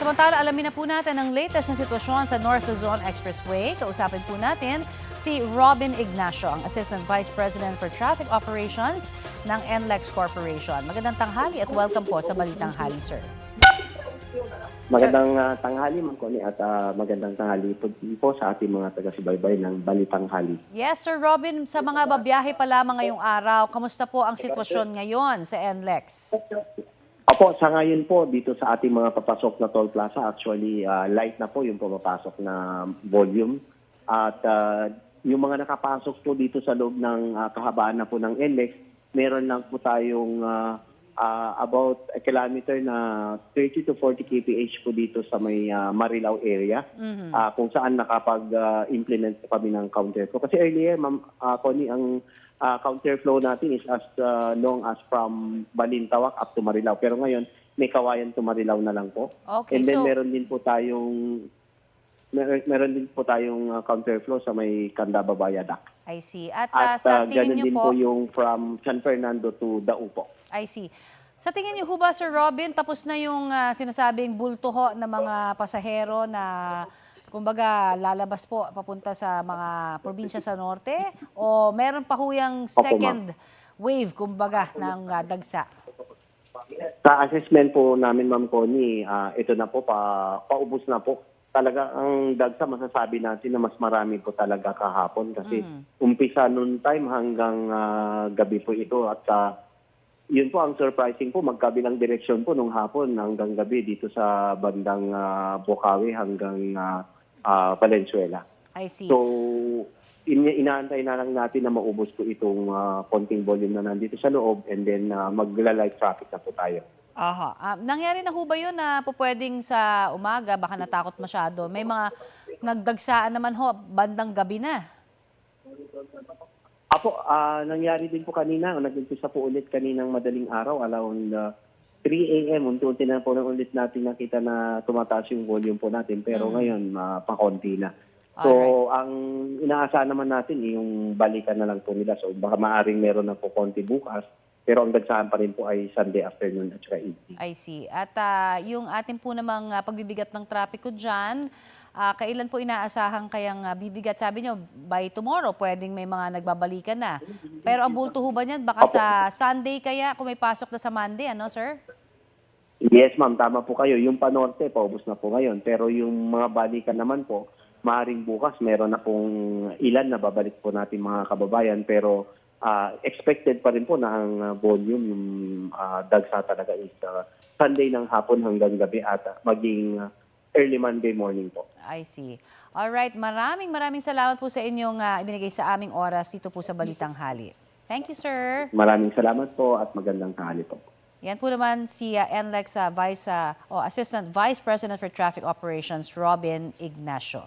Samantala, alamin na po natin ang latest na sitwasyon sa North Luzon Expressway. Kausapin po natin si Robin Ignacio, ang Assistant Vice President for Traffic Operations ng NLEX Corporation. Magandang tanghali at welcome po sa Balitang Hali, sir. Magandang tanghali, Ma'am Connie, at magandang tanghali po sa ating mga taga-subaybay ng Balitang Hali. Yes, Sir Robin, sa mga babiyahe pa lamang ngayong araw, kamusta po ang sitwasyon ngayon sa NLEX? Opo, sa ngayon po, dito sa ating mga papasok na toll plaza, actually, light na po yung pumapasok na volume. At yung mga nakapasok po dito sa loob ng kahabaan na po ng NLEX, meron lang po tayong about a kilometer na 30 to 40 kph po dito sa may Marilao area, kung saan nakapag-implement po kami ng counter flow. Kasi earlier, Ma'am Connie, ang counter flow natin is as long as from Balintawak up to Marilao. Pero ngayon, may Kawayan to Marilao na lang po. Okay, And then so meron din po tayong counter flow sa may Candaba Viaduct. I see. At At sa tingin ganun niyo din po, po yung from San Fernando to Daupo. I see. Sa tingin niyo ho ba, Sir Robin, tapos na yung sinasabing bulto ho ng mga pasahero na kumbaga lalabas po papunta sa mga probinsya sa norte? O meron pa ho yung second wave, kumbaga, ng dagsa? Sa assessment po namin, Ma'am Connie, ito na po, paubos na po. Talaga ang dagsa, masasabi natin na mas marami po talaga kahapon kasi umpisa noon time hanggang gabi po ito. At yun po ang surprising po, magkabilang direksyon po nung hapon hanggang gabi dito sa bandang Bocaue hanggang Valenzuela. I see. So, inaantay na lang natin na maubos po itong konting volume na nandito sa loob and then magla-light traffic na po tayo. Aha. Nangyari na ho ba yun na po pwedeng sa umaga, baka natakot masyado? May mga nagdagsaan naman ho, bandang gabi na. Apo, nangyari din po kanina, nag-umpisa po ulit kaninang madaling araw, around 3 a.m. Unti-unti na po ulit natin nakita na tumataas yung volume po natin, pero ngayon, pakonti na. So, ang inaasahan naman natin, yung balikan na lang po nila. So, baka maaring meron na po konti bukas, pero ang dagsahan pa rin po ay Sunday afternoon at saka evening. I see. At yung ating po namang pagbibigat ng trapiko dyan, kailan po inaasahan kayang bibigat? Sabi nyo, by tomorrow, pwedeng may mga nagbabalikan na. Pero ang bulto ho ba niyan? Baka sa Sunday kaya, kung may pasok na sa Monday, ano, sir? Yes, ma'am, tama po kayo. Yung panorte, paubos na po ngayon. Pero yung mga balikan naman po, maaaring bukas, meron na pong ilan na babalik po natin mga kababayan. Pero expected pa rin po na ang volume, yung dagsa talaga is Sunday ng hapon hanggang gabi at maging early Monday morning po. I see. Alright, maraming salamat po sa inyong ibinigay sa aming oras dito po sa Balitang Hali. Thank you, sir. Maraming salamat po at magandang tanghali po. Yan po naman si NLEX Assistant Vice President for Traffic Operations, Robin Ignacio.